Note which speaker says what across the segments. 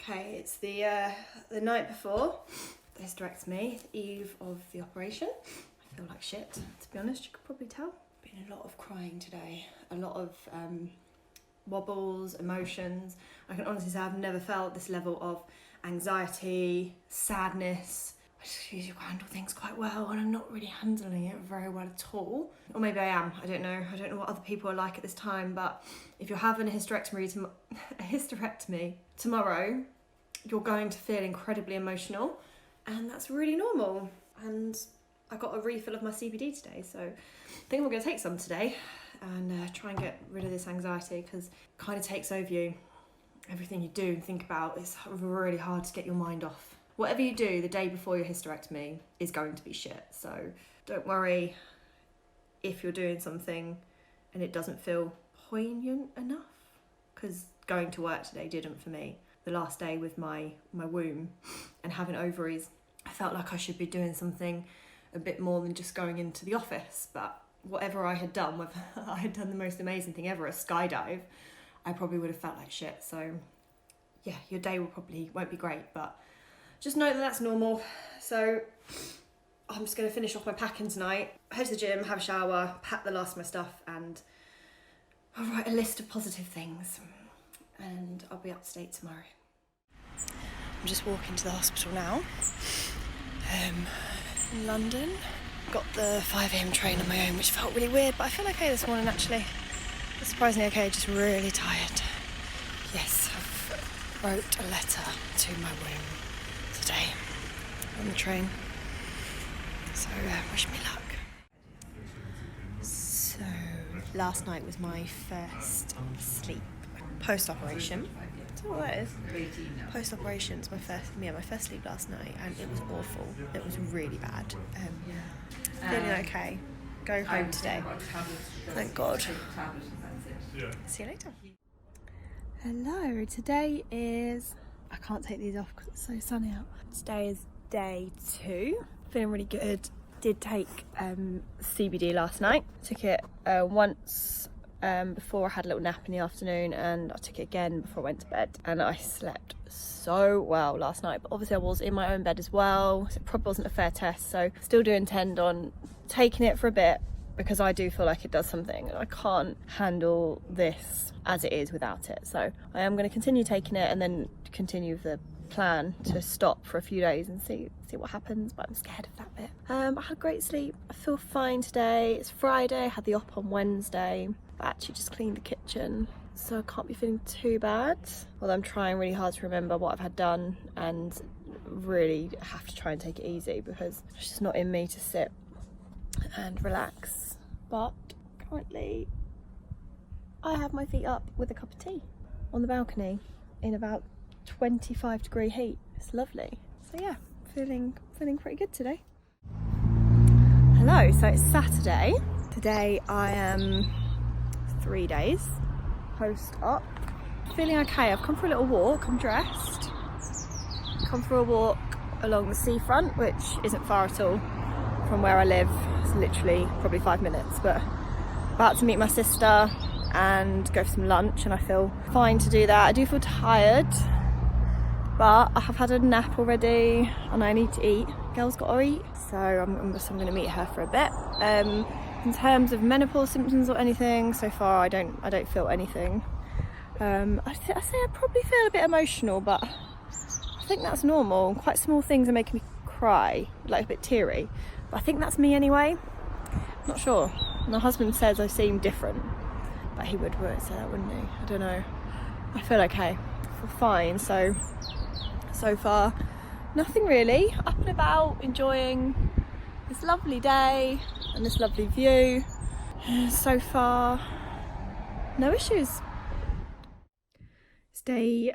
Speaker 1: Okay, it's the night before the hysterectomy, the eve of the operation. I feel like shit, to be honest, you could probably tell. Been a lot of crying today, a lot of wobbles, emotions. I can honestly say I've never felt this level of anxiety, sadness. I just usually handle things quite well, and I'm not really handling it very well at all. Or maybe I am, I don't know what other people are like at this time, but if you're having a hysterectomy tomorrow, you're going to feel incredibly emotional, and that's really normal. And I got a refill of my CBD today, so I think I'm going to take some today and try and get rid of this anxiety, because it kind of takes over you. Everything you do and think about, it's really hard to get your mind off. Whatever you do the day before your hysterectomy is going to be shit, so don't worry if you're doing something and it doesn't feel poignant enough, because going to work today didn't for me. The last day with my womb and having ovaries, I felt like I should be doing something a bit more than just going into the office. But whatever I had done, whether I had done the most amazing thing ever, a skydive, I probably would have felt like shit. So yeah, your day won't be great, but just know that that's normal. So I'm just going to finish off my packing tonight, head to the gym, have a shower, pack the last of my stuff, and I'll write a list of positive things, and I'll be up to date tomorrow. I'm just walking to the hospital now, in London. Got the 5 AM train on my own, which felt really weird, but I feel okay this morning actually. Surprisingly okay, just really tired. Yes, I've wrote a letter to my womb today on the train, so wish me luck. So last night was my first sleep post-operation. That's what that is. Post-operation is my first sleep last night, and it was awful. It was really bad. Feeling okay. Going home today. Thank God. See you later. Hello. Today is, I can't take these off because it's so sunny out. Today is day 2. Feeling really good. Did take CBD last night. Took it once before I had a little nap in the afternoon, and I took it again before I went to bed, and I slept so well last night. But obviously I was in my own bed as well, so it probably wasn't a fair test, so still do intend on taking it for a bit, because I do feel like it does something, and I can't handle this as it is without it. So I am going to continue taking it, and then continue the plan to stop for a few days and see what happens, but I'm scared of that bit. I had great sleep. I feel fine today. It's Friday. I had the op on Wednesday. I actually just cleaned the kitchen, so I can't be feeling too bad. Although I'm trying really hard to remember what I've had done, and really have to try and take it easy, because it's just not in me to sit and relax. But currently I have my feet up with a cup of tea on the balcony in about 25-degree heat. It's lovely. So yeah, feeling pretty good today. Hello, so it's Saturday. Today I am 3 days post-op. Feeling okay. I've come for a little walk. I'm dressed. Come for a walk along the seafront, which isn't far at all from where I live. It's literally probably 5 minutes, but about to meet my sister and go for some lunch, and I feel fine to do that. I do feel tired, but I have had a nap already and I need to eat. Girl's got to eat, so I'm going to meet her for a bit. In terms of menopause symptoms or anything, so far I don't feel anything. I say I probably feel a bit emotional, but I think that's normal. Quite small things are making me cry, like a bit teary, but I think that's me anyway. Not sure. My husband says I seem different, but he would say that, wouldn't he? I don't know. I feel okay. I feel fine. So far, nothing really. Up and about, enjoying this lovely day and this lovely view. So far, no issues. It's day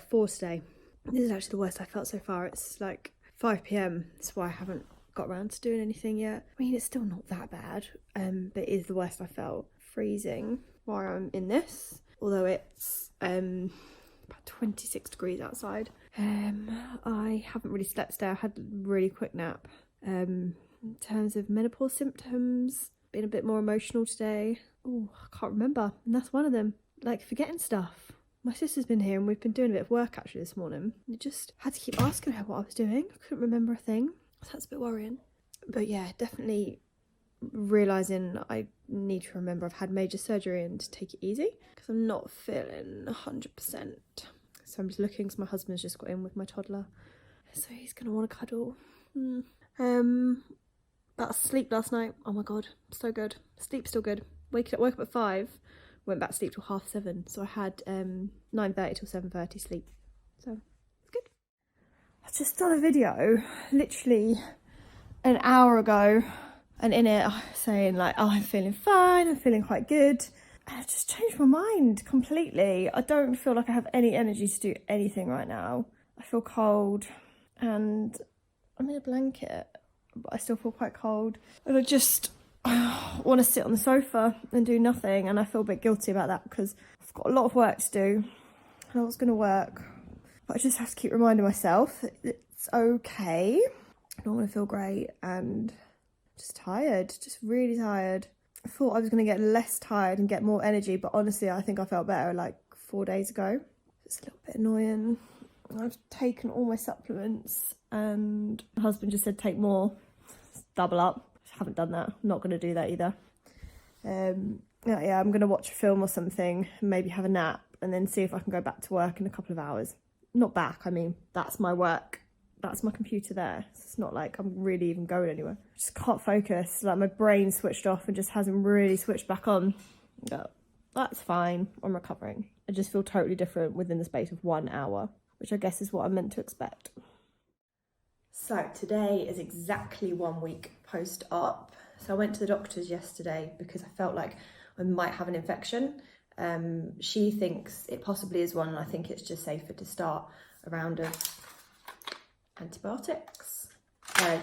Speaker 1: 4 today. This is actually the worst I felt so far. It's like 5 PM. That's why I haven't got around to doing anything yet. I mean, it's still not that bad, but it is the worst I felt. Freezing while I'm in this, although it's about 26 degrees outside. I haven't really slept today. I had a really quick nap. In terms of menopause symptoms, been a bit more emotional today. Oh, I can't remember, and that's one of them. Like, forgetting stuff. My sister's been here and we've been doing a bit of work actually this morning. I just had to keep asking her what I was doing. I couldn't remember a thing. So that's a bit worrying. But yeah, definitely realising I need to remember I've had major surgery and to take it easy because I'm not feeling 100%. So I'm just looking because my husband's just got in with my toddler. So he's going to want to cuddle. About sleep last night. Oh my God, so good. Sleep's still good. Woke up at 5. Went back to sleep till 7:30. So I had 9:30 till 7:30 sleep. So it's good. I just done a video literally an hour ago. And in it, saying like, oh, I'm feeling fine, I'm feeling quite good. And I just changed my mind completely. I don't feel like I have any energy to do anything right now. I feel cold and I'm in a blanket, but I still feel quite cold. And I just want to sit on the sofa and do nothing. And I feel a bit guilty about that because I've got a lot of work to do. And I was going to work, but I just have to keep reminding myself that it's okay. I don't want to feel great and just tired, just really tired. I thought I was going to get less tired and get more energy, but honestly, I think I felt better like 4 days ago. It's a little bit annoying. I've taken all my supplements and my husband just said take more, double up. I haven't done that. I'm not going to do that either. Yeah, I'm going to watch a film or something, maybe have a nap and then see if I can go back to work in a couple of hours. Not back, I mean, that's my work. That's my computer there. It's not like I'm really even going anywhere. I just can't focus. Like my brain switched off and just hasn't really switched back on. But that's fine. I'm recovering. I just feel totally different within the space of 1 hour, which I guess is what I'm meant to expect. So today is exactly 1 week post-op. So I went to the doctor's yesterday because I felt like I might have an infection. She thinks it possibly is one, and I think it's just safer to start a round of antibiotics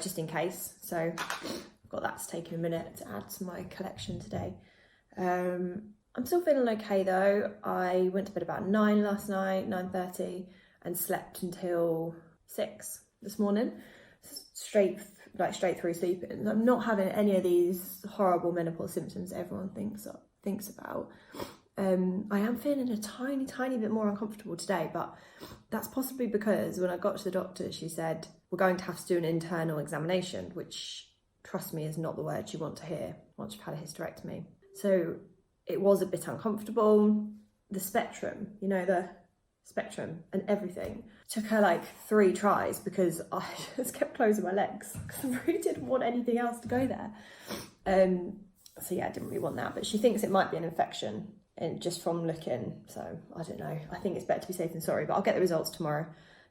Speaker 1: just in case. So I've got that to take in a minute to add to my collection today. I'm still feeling okay though. I went to bed about 9 last night, 9:30, and slept until 6 this morning, straight through sleeping. I'm not having any of these horrible menopause symptoms everyone thinks about. I am feeling a tiny bit more uncomfortable today, but that's possibly because when I got to the doctor, she said, we're going to have to do an internal examination, which, trust me, is not the word you want to hear once you've had a hysterectomy. So it was a bit uncomfortable. The spectrum, the spectrum and everything, took her like 3 tries because I just kept closing my legs because I really didn't want anything else to go there. So yeah, I didn't really want that, but she thinks it might be an infection. And just from looking, so I don't know. I think it's better to be safe than sorry, but I'll get the results tomorrow,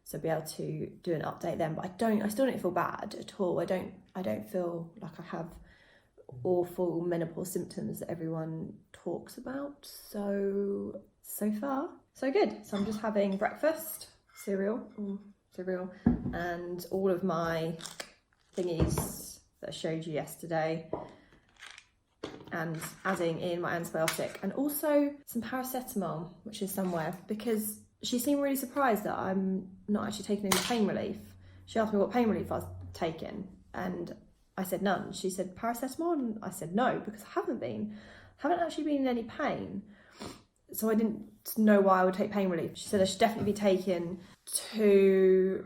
Speaker 1: so I'll be able to do an update then. But I still don't feel bad at all. I don't feel like I have awful menopause symptoms that everyone talks about. So far, so good. So I'm just having breakfast, cereal, and all of my thingies that I showed you yesterday, and adding in my antibiotic and also some paracetamol, which is somewhere, because she seemed really surprised that I'm not actually taking any pain relief. She asked me what pain relief I was taking and I said none. She said paracetamol and I said no, because I haven't actually been in any pain. So I didn't know why I would take pain relief. She said I should definitely be taking two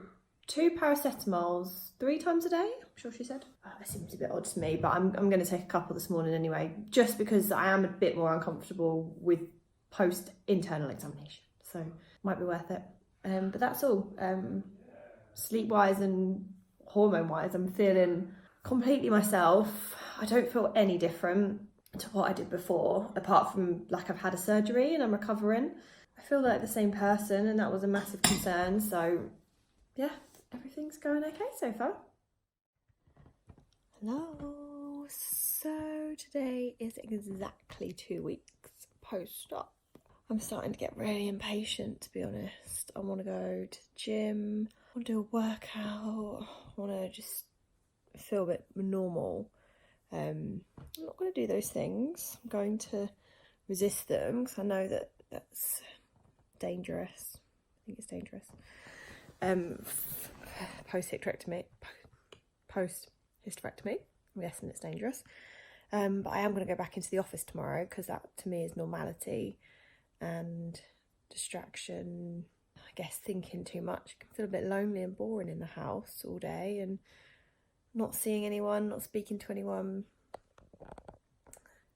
Speaker 1: paracetamols 3 times a day, I'm sure she said. That seems a bit odd to me, but I'm going to take a couple this morning anyway, just because I am a bit more uncomfortable with post-internal examination. So might be worth it. But that's all. Sleep-wise and hormone-wise, I'm feeling completely myself. I don't feel any different to what I did before, apart from like I've had a surgery and I'm recovering. I feel like the same person, and that was a massive concern. So yeah, everything's going okay so far. Hello. So today is exactly 2 weeks post-op. I'm starting to get really impatient, to be honest. I want to go to the gym, I want to do a workout, I want to just feel a bit normal. I'm not going to do those things. I'm going to resist them because I know that that's dangerous. I think it's dangerous. Post-hysterectomy, I'm guessing it's dangerous. But I am going to go back into the office tomorrow because that to me is normality, and distraction, I guess thinking too much. It can feel a bit lonely and boring in the house all day and not seeing anyone, not speaking to anyone.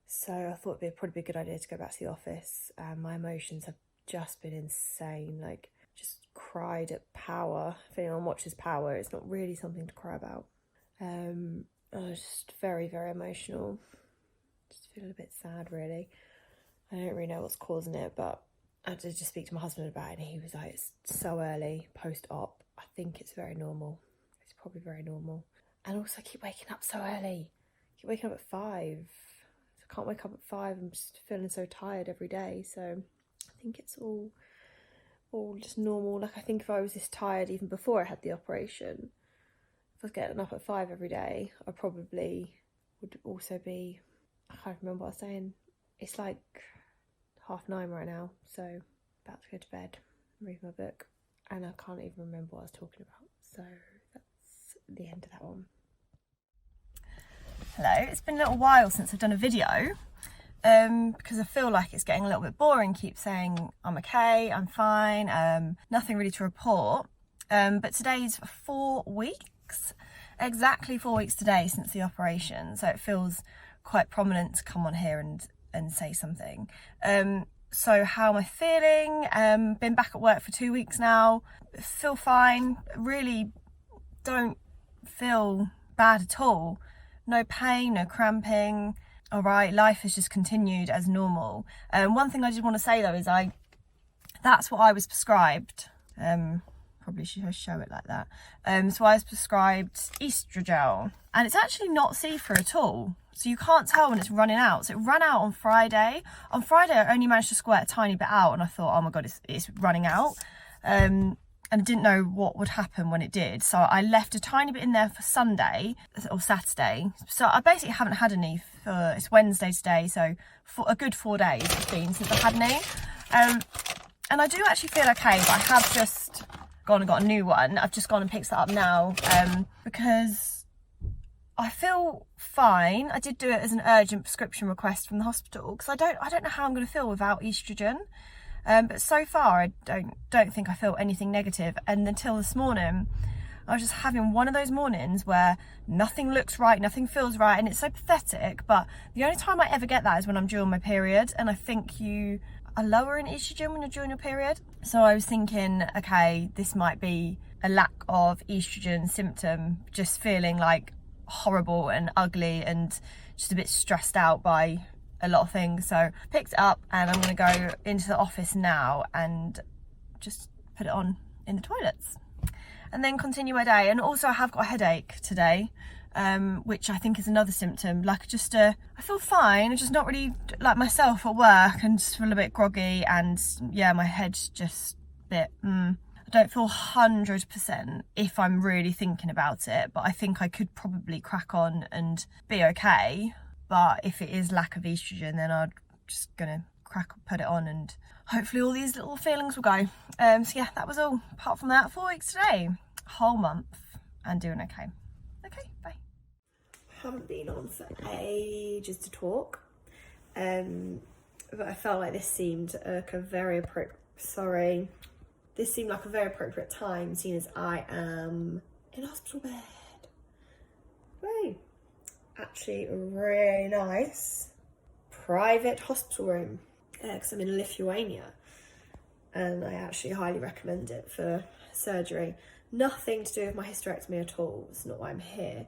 Speaker 1: So I thought it'd probably be a good idea to go back to the office. My emotions have just been insane, like just cried at Power. If anyone watches Power, it's not really something to cry about. I was just very, very emotional. Just feeling a bit sad, really. I don't really know what's causing it, but I did just speak to my husband about it, and he was like, it's so early, post-op. I think it's very normal. It's probably very normal. And also I keep waking up so early. I keep waking up at 5. So I can't wake up at 5. I'm just feeling so tired every day. So I think it's all just normal. Like, I think if I was this tired even before I had the operation, if I was getting up at 5 every day, I probably would also be, I can't remember what I was saying. It's like 9:30 right now, so about to go to bed, read my book, and I can't even remember what I was talking about. So that's the end of that one. Hello, it's been a little while since I've done a video because I feel like it's getting a little bit boring. Keep saying I'm okay, I'm fine, nothing really to report. But today's 4 weeks, exactly 4 weeks today since the operation, so it feels quite prominent to come on here and say something. So how am I feeling? Been back at work for 2 weeks now. Feel fine. Really don't feel bad at all. No pain, no cramping. All right, life has just continued as normal. One thing I did want to say though is that's what I was prescribed. Probably should show it like that. So I was prescribed estrogen, and it's actually not see-through at all. So you can't tell when it's running out. So it ran out on Friday. On Friday, I only managed to squirt a tiny bit out, and I thought, oh my God, it's running out. And I didn't know what would happen when it did. So I left a tiny bit in there for Sunday or Saturday. So I basically haven't had any for, it's Wednesday today. So for a good 4 days it's been since I've had any. And I do actually feel okay, but I have just gone and got a new one. I've just gone and picked that up now because I feel fine. I did do it as an urgent prescription request from the hospital because I don't know how I'm going to feel without estrogen. But so far I don't think I feel anything negative. And until this morning, I was just having one of those mornings where nothing looks right, nothing feels right, and it's so pathetic. But the only time I ever get that is when I'm during my period, and I think you are lower in estrogen when you're during your period. So I was thinking, okay, this might be a lack of estrogen symptom, just feeling like horrible and ugly and just a bit stressed out by a lot of things. So picked it up, and I'm going to go into the office now and just put it on in the toilets and then continue my day. And also I have got a headache today, which I think is another symptom. Like I feel fine, I'm just not really like myself at work and just feel a bit groggy, and yeah, my head's just a bit I don't feel 100% if I'm really thinking about it, but I think I could probably crack on and be okay. But if it is lack of estrogen, then I'm just gonna put it on, and hopefully all these little feelings will go. So yeah, that was all. Apart from that, 4 weeks today, whole month, and doing okay. Okay, bye. Haven't been on for ages to talk, but I felt like this seemed like a very appropriate. This seemed like a very appropriate time, seeing as I am in a hospital bed. Right. Actually, a really nice private hospital room because I'm in Lithuania, and I actually highly recommend it for surgery. Nothing to do with my hysterectomy at all. It's not why I'm here.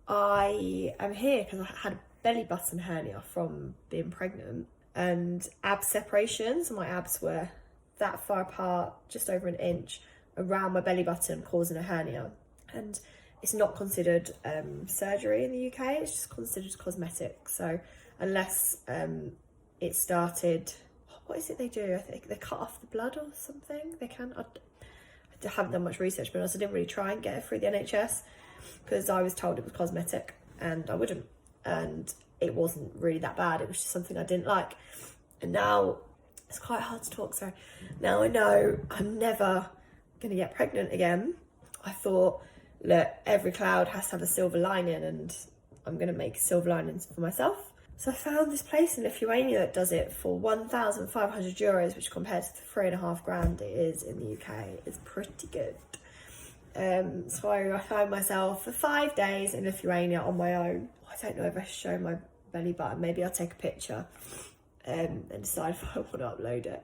Speaker 1: I am here because I had a belly button hernia from being pregnant and ab separation. So my abs were that far apart, just over an inch, around my belly button, causing a hernia. And it's not considered surgery in the UK, it's just considered cosmetic. So unless it started, what is it they do? I think they cut off the blood or something. They can. I haven't done much research, but I didn't really try and get it through the NHS because I was told it was cosmetic and I wouldn't. And it wasn't really that bad. It was just something I didn't like. And now it's quite hard to talk. So now I know I'm never going to get pregnant again. I thought, look, every cloud has to have a silver lining, and I'm going to make silver linings for myself. So I found this place in Lithuania that does it for €1,500, which compared to the £3,500 it is in the UK, is pretty good. So I found myself for 5 days in Lithuania on my own. I don't know if I should show my belly button. Maybe I'll take a picture and decide if I want to upload it.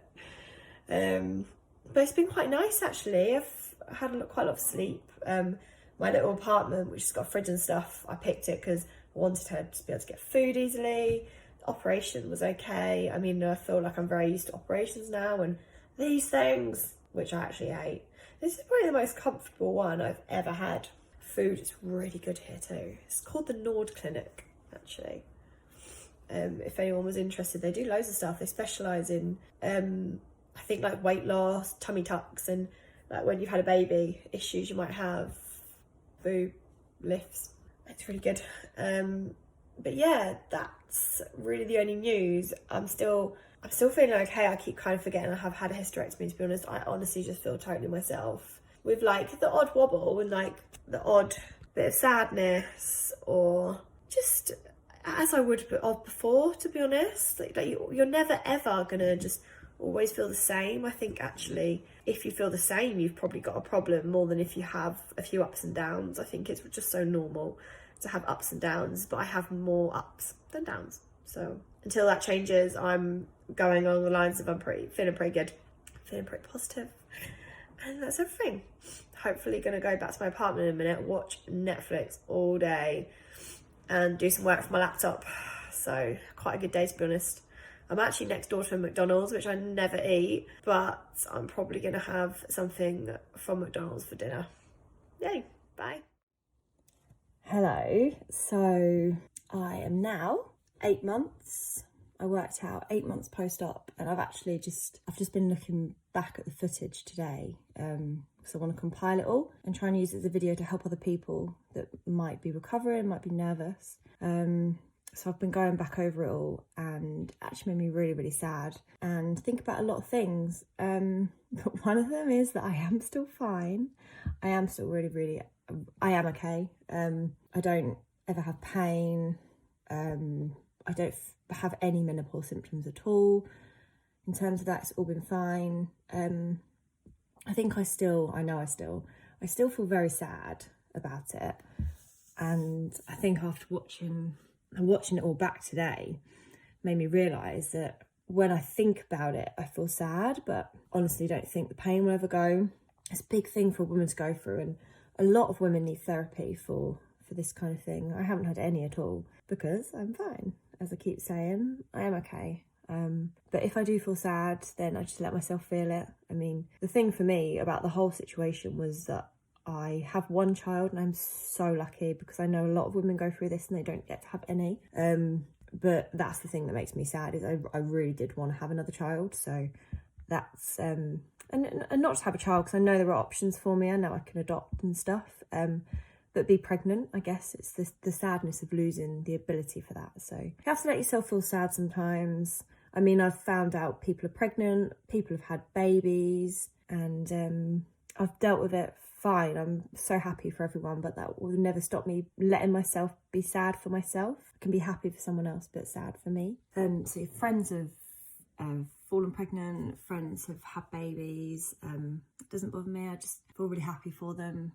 Speaker 1: But it's been quite nice actually. I've had quite a lot of sleep. My little apartment, which has got a fridge and stuff, I picked it because I wanted her to be able to get food easily. The operation was okay. I mean, I feel like I'm very used to operations now, and these things, which I actually hate. This is probably the most comfortable one I've ever had. Food is really good here too. It's called the Nord Clinic, actually. If anyone was interested, they do loads of stuff. They specialise in, I think, like weight loss, tummy tucks, and like when you've had a baby, issues you might have, boob lifts. It's really good. But yeah, that's really the only news. I'm still feeling okay. I keep kind of forgetting I have had a hysterectomy, to be honest. I honestly just feel totally myself. With like the odd wobble and like the odd bit of sadness, or just as I would of before, to be honest. Like you're never ever gonna just always feel the same. I think actually if you feel the same, you've probably got a problem more than if you have a few ups and downs. I think it's just so normal to have ups and downs, but I have more ups than downs. So until that changes, I'm going along the lines of feeling pretty good, feeling pretty positive, and that's everything. Hopefully going to go back to my apartment in a minute, watch Netflix all day and do some work for my laptop. So quite a good day, to be honest. I'm actually next door to a McDonald's, which I never eat, but I'm probably going to have something from McDonald's for dinner. Yay, bye. Hello, so I am now 8 months. I worked out 8 months post-op, and I've just been looking back at the footage today because I want to compile it all and try and use it as a video to help other people that might be recovering, might be nervous. So I've been going back over it all, and actually made me really, really sad and think about a lot of things. But one of them is that I am still fine. I am still really, I am okay. I don't ever have pain. I don't have any menopause symptoms at all. In terms of that, it's all been fine. I think I still feel very sad about it. And I think after watching it all back today made me realise that when I think about it, I feel sad, but honestly don't think the pain will ever go. It's a big thing for a woman to go through, and a lot of women need therapy for this kind of thing. I haven't had any at all because I'm fine. As I keep saying, I am okay. But if I do feel sad, then I just let myself feel it. I mean, the thing for me about the whole situation was that I have one child, and I'm so lucky because I know a lot of women go through this and they don't get to have any. But that's the thing that makes me sad, is I really did want to have another child. So that's, and not just have a child, because I know there are options for me. I know I can adopt and stuff. But be pregnant, I guess it's the sadness of losing the ability for that. So you have to let yourself feel sad sometimes. I mean, I've found out people are pregnant, people have had babies, and I've dealt with it fine. I'm so happy for everyone, but that will never stop me letting myself be sad for myself. I can be happy for someone else, but sad for me. So friends have fallen pregnant, friends have had babies. It doesn't bother me. I just feel really happy for them.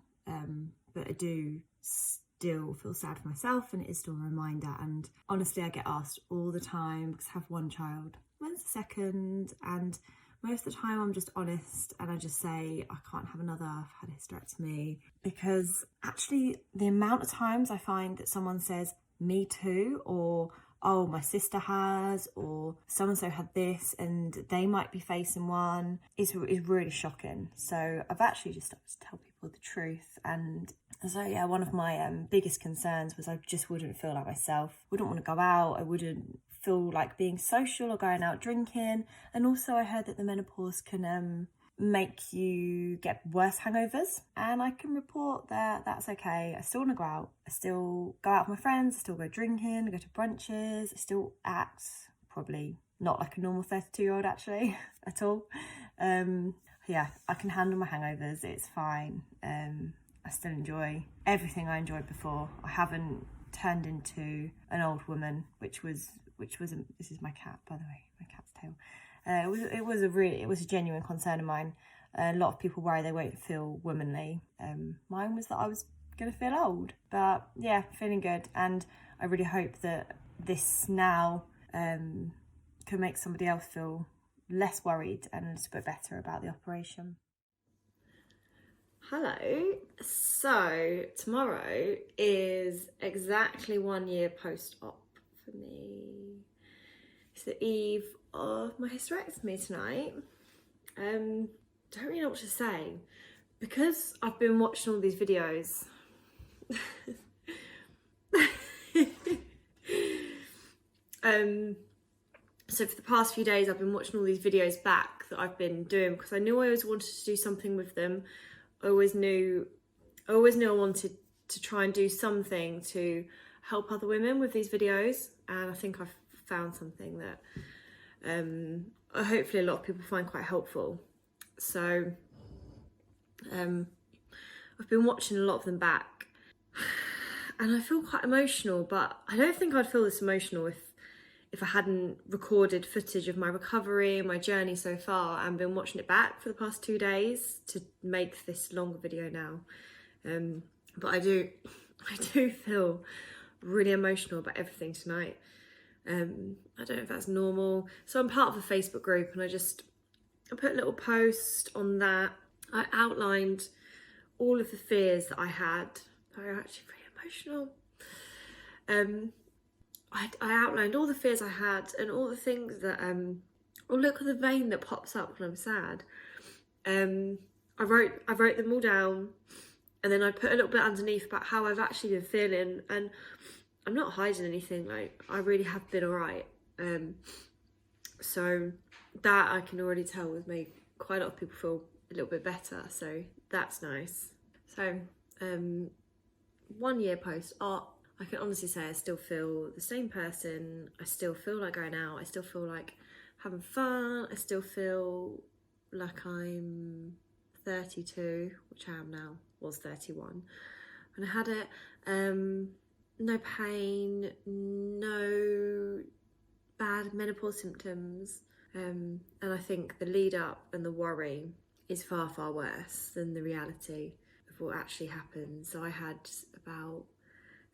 Speaker 1: But I do still feel sad for myself, and it is still a reminder. And honestly, I get asked all the time, because I have one child, when's the second? And most of the time I'm just honest, and I just say I can't have another, I've had a hysterectomy. Because actually the amount of times I find that someone says me too, or oh, my sister has, or so-and-so had this and they might be facing one, is really shocking. So I've actually just started to tell people the truth. And so yeah, one of my biggest concerns was I just wouldn't feel like myself, wouldn't want to go out, I wouldn't feel like being social or going out drinking. And also I heard that the menopause can make you get worse hangovers, and I can report that that's okay. I still want to go out. I still go out with my friends, I still go drinking, I go to brunches, I still act probably not like a normal 32-year-old actually at all. Yeah, I can handle my hangovers, it's fine. I still enjoy everything I enjoyed before. I haven't turned into an old woman, which was which was this is my cat, by the way, my cat's tail. It was a genuine concern of mine. A lot of people worry they won't feel womanly. Mine was that I was going to feel old, but yeah, feeling good, and I really hope that this now can make somebody else feel less worried and a little bit better about the operation. Hello. So tomorrow is exactly 1 year post-op for me. It's the eve of my hysterectomy tonight. Don't really know what to say because I've been watching all these videos. So for the past few days I've been watching all these videos back that I've been doing because I knew I always wanted to do something with them. I always knew I wanted to try and do something to help other women with these videos, and I think I've found something that hopefully a lot of people find quite helpful. So I've been watching a lot of them back and I feel quite emotional, but I don't think I'd feel this emotional if I hadn't recorded footage of my recovery and my journey so far and been watching it back for the past 2 days to make this longer video now. But I do feel really emotional about everything tonight. I don't know if that's normal. So I'm part of a Facebook group and I put a little post on that. I outlined all of the fears that I had. They're actually really emotional. I outlined all the fears I had and all the things that, oh look at the vein that pops up when I'm sad. I wrote them all down, and then I put a little bit underneath about how I've actually been feeling, and I'm not hiding anything, like I really have been alright. So that I can already tell has made quite a lot of people feel a little bit better, so that's nice. So 1 year post-op, I can honestly say I still feel the same person. I still feel like going out. I still feel like having fun. I still feel like I'm 32, which I am now, was 31. And I had it, no pain, no bad menopause symptoms. And I think the lead up and the worry is far, far worse than the reality of what actually happened. So I had about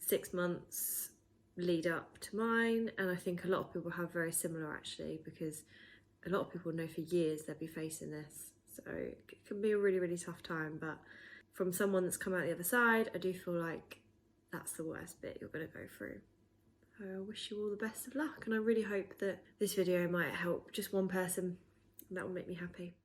Speaker 1: 6 months lead up to mine, and I think a lot of people have very similar actually, because a lot of people know for years they'll be facing this, so it can be a really, really tough time. But from someone that's come out the other side, I do feel like that's the worst bit you're going to go through. So I wish you all the best of luck, and I really hope that this video might help just one person, and that will make me happy.